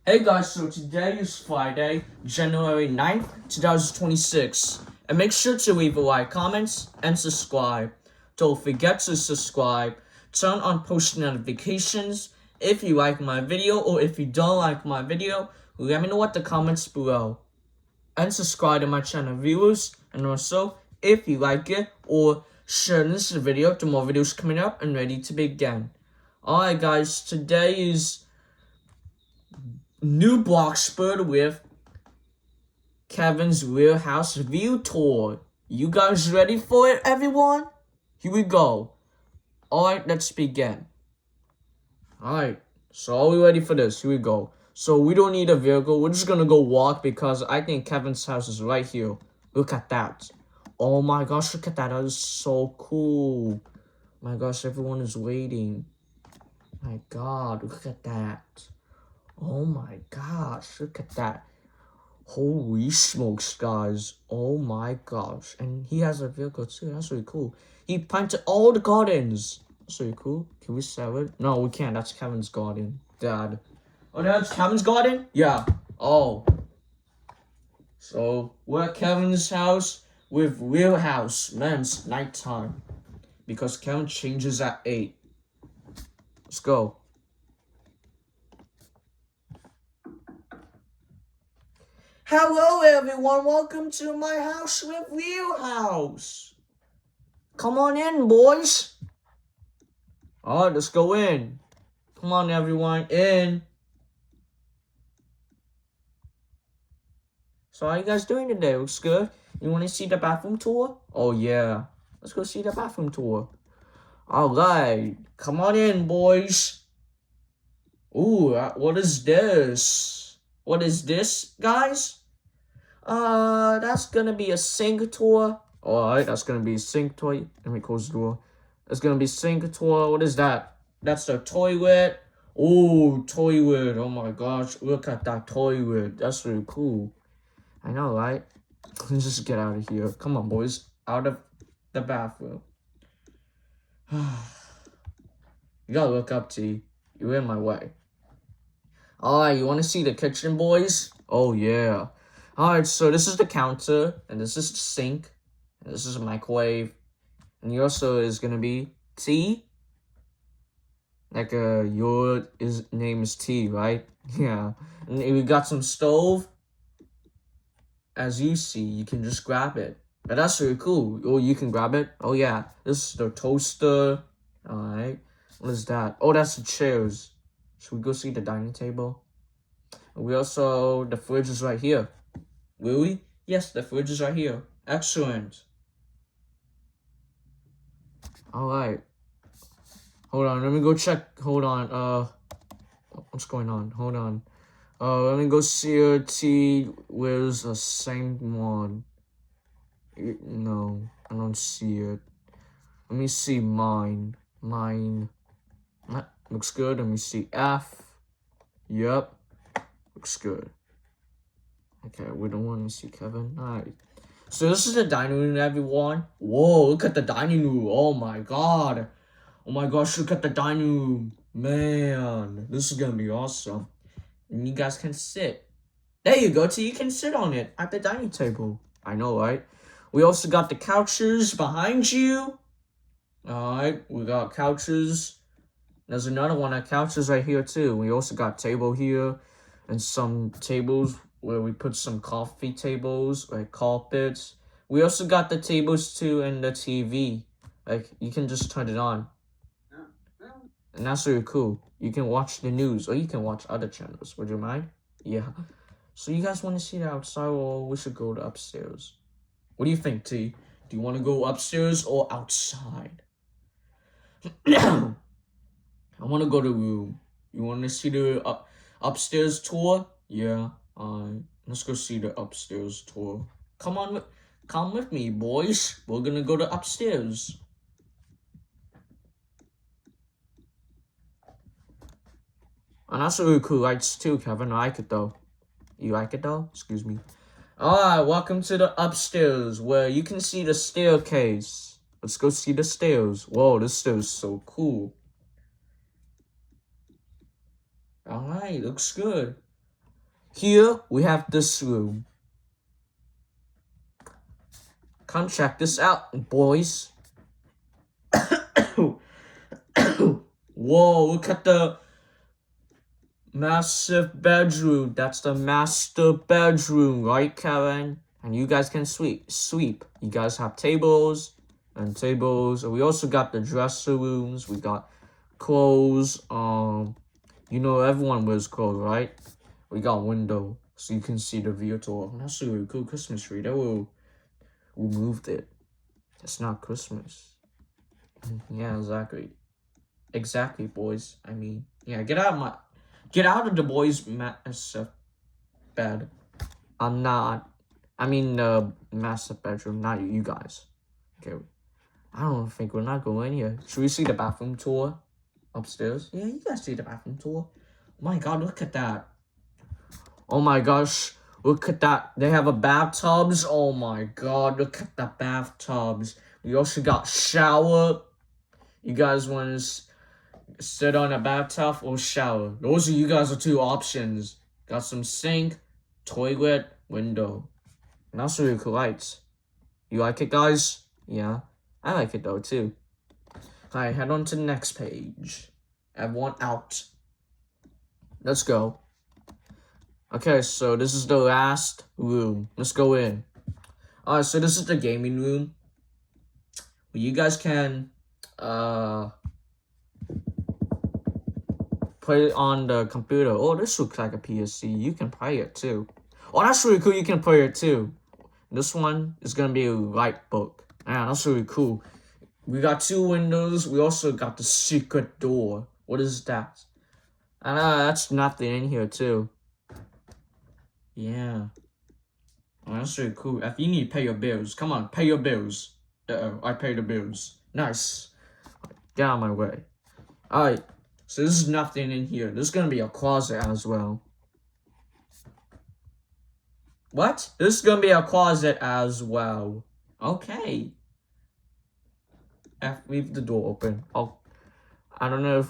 Hey guys, so today is Friday, January 9th, 2026. And make sure to leave a like, comments, and subscribe. Don't forget to subscribe. Turn on post notifications. If you like my video or if you don't like my video, let me know at the comments below. And subscribe to my channel, viewers. And also, if you like it, or share this video to more videos coming up and ready to begin. Alright guys, today is new bloxburg with Kevin's real house view tour. You guys ready for it, everyone? Here we go. Alright, let's begin. Alright, so are we ready for this? Here we go. So we don't need a vehicle. We're just gonna go walk because I think Kevin's house is right here. Look at that. Oh my gosh, look at that. That is so cool. My gosh, everyone is waiting. My god, look at that. Oh my gosh, look at that. Holy smokes, guys. Oh my gosh. And he has a vehicle too. That's really cool. He planted all the gardens. That's really cool. Can we sell it? No, we can't. That's Kevin's garden. Dad. Oh, that's Kevin's garden? Yeah. Oh. So, we're at Kevin's house with real house. Man, it's nighttime. Because Kevin changes at 8. Let's go. Hello everyone, welcome to my house with Real House. Come on in, boys. Alright, let's go in. Come on everyone, in. So how you guys doing today? Looks good. You want to see the bathroom tour? Oh yeah, let's go see the bathroom tour. Alright, come on in, boys. Ooh, what is this? What is this, guys? That's gonna be a sink tour. Alright, that's gonna be a sink tour. Let me close the door. That's gonna be sink tour. What is that? That's the toilet. Oh, toilet. Oh my gosh, look at that toilet. That's really cool. I know, right? Let's just get out of here. Come on, boys. Out of the bathroom. You gotta look up, T. You're in my way. Alright, you wanna see the kitchen, boys? Oh, yeah. Alright, so this is the counter, and this is the sink, and this is a microwave, and here also is gonna be tea. Like, your name is T, right? Yeah. And we got some stove. As you see, you can just grab it. But that's really cool. Oh, you can grab it? Oh, yeah. This is the toaster. Alright. What is that? Oh, that's the chairs. Should we go see the dining table? We also, the fridge is right here. Will we? Yes, the fridge is right here. Excellent. Alright. Hold on, let me go check. Hold on. What's going on? Hold on. Let me go see her. T. Where's the same one? No, I don't see it. Let me see mine. That looks good. Let me see F. Yep. Looks good. Okay, we don't want to see Kevin. Alright. So this is the dining room, everyone. Whoa, look at the dining room. Oh my god. Oh my gosh, look at the dining room. Man, this is gonna be awesome. And you guys can sit. There you go, T. You can sit on it at the dining table. I know, right? We also got the couches behind you. Alright, we got couches. There's another one of couches right here, too. We also got table here. And some tables where we put some coffee tables, like carpets. We also got the tables too and the TV. Like, you can just turn it on. And that's really cool. You can watch the news or you can watch other channels. Would you mind? Yeah. So you guys want to see the outside or we should go to upstairs? What do you think, T? Do you want to go upstairs or outside? I want to go to the room. You want to see the upstairs tour? Yeah. Let's go see the upstairs tour. Come with me, boys. We're gonna go to upstairs. And that's really cool lights too, Kevin. I like it though. You like it though? Excuse me. Alright, welcome to the upstairs where you can see the staircase. Let's go see the stairs. Whoa, this stairs is so cool. Alright, looks good. Here, we have this room. Come check this out, boys. Whoa, look at the massive bedroom. That's the master bedroom, right, Kevin? And you guys can sweep. You guys have tables and tables. And we also got the dresser rooms. We got clothes. You know everyone wears clothes, right? We got window so you can see the view tour. That's a really cool Christmas tree. That we moved it. It's not Christmas. Yeah, exactly. Exactly, boys. I mean, yeah, get out of the boys' massive bed. I'm not. I mean, the massive bedroom, not you guys. Okay. I don't think we're not going here. Should we see the bathroom tour upstairs? Yeah, you guys see the bathroom tour. Oh my God, look at that. Oh my gosh, look at that. They have a bathtubs. Oh my God, look at the bathtubs. We also got shower. You guys want to sit on a bathtub or shower? Those are you guys' are two options. Got some sink, toilet, window. And that's really cool lights. You like it, guys? Yeah, I like it though too. Alright, head on to the next page. Everyone out. Let's go. Okay, so this is the last room. Let's go in. Alright, so this is the gaming room. You guys can play it on the computer. Oh, this looks like a PSC. You can play it too. Oh, that's really cool. You can play it too. This one is gonna be a light book. Man, that's really cool. We got two windows. We also got the secret door. What is that? And that's nothing in here too. Yeah. Oh, that's really cool. If you need to pay your bills, come on, pay your bills. I pay the bills. Nice. Get out of my way. Alright. So this is nothing in here. There's gonna be a closet as well. What? This is gonna be a closet as well. Okay. Leave the door open. Oh, I don't know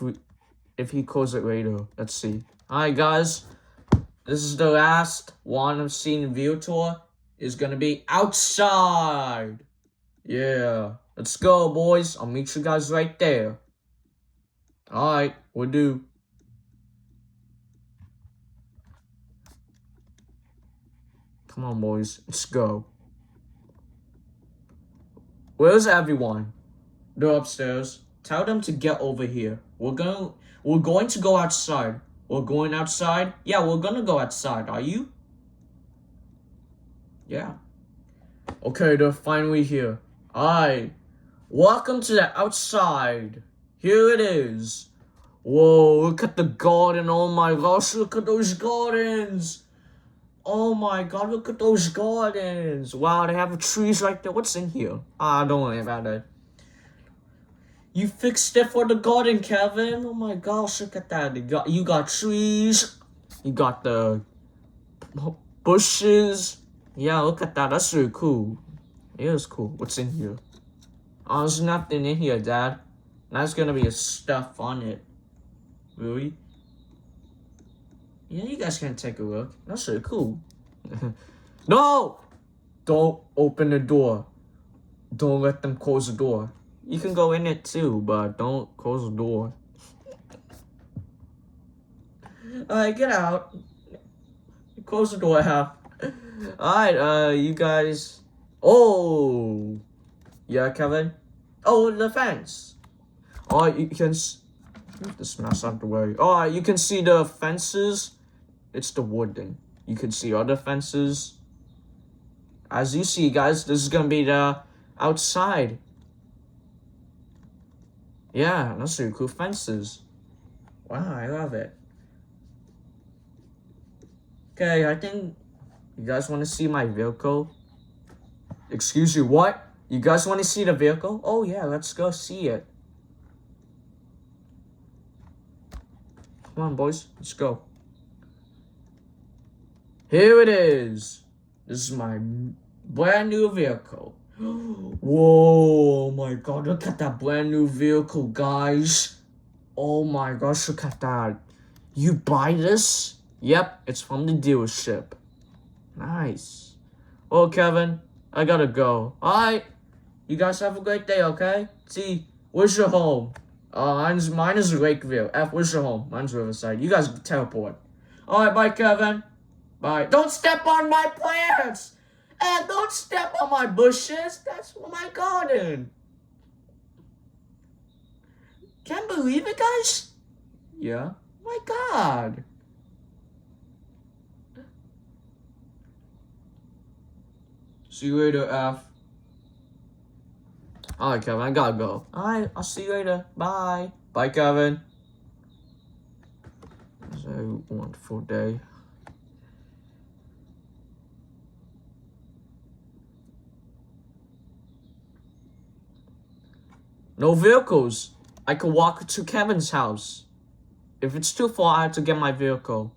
if he closes it later. Let's see. Alright, guys. This is the last one I've seen view tour. Is gonna be outside. Yeah. Let's go, boys. I'll meet you guys right there. Alright, we'll do. Come on, boys. Let's go. Where's everyone? They're upstairs. Tell them to get over here. We're going to go outside. We're going outside? Yeah, we're gonna go outside. Are you? Yeah. Okay, they're finally here. Alright. Welcome to the outside. Here it is. Whoa, look at the garden. Oh my gosh, look at those gardens. Oh my God, look at those gardens. Wow, they have trees right there. What's in here? Don't worry about it. You fixed it for the garden, Kevin. Oh my gosh, look at that. You got trees. You got the bushes. Yeah, look at that. That's really cool. It is cool. What's in here? Oh, there's nothing in here, Dad. That's gonna be a stuff on it. Really? Yeah, you guys can take a look. That's really cool. No! Don't open the door. Don't let them close the door. You can go in it too, but don't close the door. Alright, get out. Close the door half. Alright, you guys. Oh! Yeah, Kevin? Oh, the fence. Oh, you can... Move this mess out the way. Oh, you can see the fences. It's the wooden. You can see other fences. As you see, guys, this is gonna be the outside. Yeah, that's really cool fences. Wow, I love it. Okay, I think you guys want to see my vehicle. Excuse you, what? You guys want to see the vehicle? Oh yeah, let's go see it. Come on, boys, let's go. Here it is. This is my brand new vehicle. Whoa, my God, look at that brand new vehicle, guys. Oh my gosh, look at that. You buy this? Yep, it's from the dealership. Nice. Well, Kevin, I gotta go. Alright. You guys have a great day, okay? T, where's your home? Mine is Lakeville. F, where's your home? Mine's Riverside. You guys teleport. Alright, bye, Kevin. Bye. Don't step on my plants! And don't step on my bushes. That's my garden. Can't believe it, guys. Yeah. My God. See you later, F. Alright, Kevin, I gotta go. Alright, I'll see you later. Bye. Bye, Kevin. It's a wonderful day. No vehicles. I could walk to Kevin's house. If it's too far, I have to get my vehicle.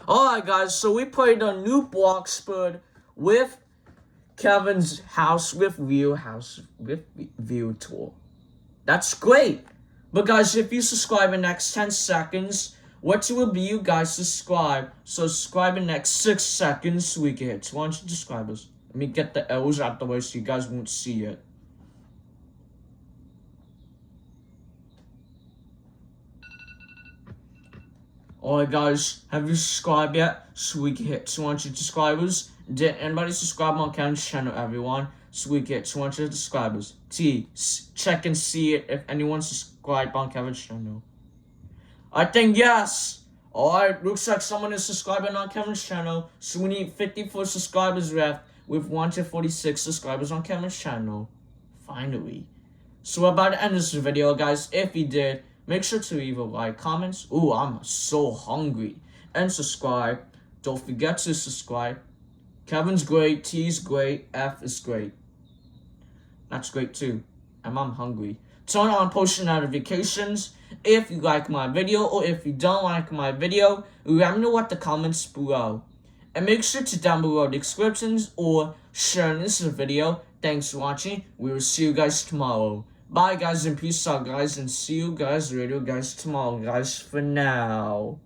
Alright, guys, so we played a new bloxburg with Kevin's house with view tour. That's great. But guys, if you subscribe in the next 10 seconds, what will be you guys subscribe? So subscribe in the next 6 seconds so we can hit 200 subscribers. Let me get the L's out the way so you guys won't see it. Alright guys, have you subscribed yet? So we can hit 200 subscribers. Did anybody subscribe on Kevin's channel, everyone? So we get 200 subscribers. T, check and see it if anyone subscribed on Kevin's channel. I think yes. Alright, looks like someone is subscribing on Kevin's channel. So we need 54 subscribers left with 146 subscribers on Kevin's channel. Finally. So we're about to end this video, guys. If you did, make sure to leave a like, comments. Ooh, I'm so hungry. And subscribe. Don't forget to subscribe. Kevin's great, T's great, F is great. That's great too. And I'm hungry. Turn on post notifications if you like my video, or if you don't like my video, let me know at the comments below. And make sure to down below the descriptions or share this video. Thanks for watching. We will see you guys tomorrow. Bye guys and peace out guys, and see you guys later guys tomorrow guys for now.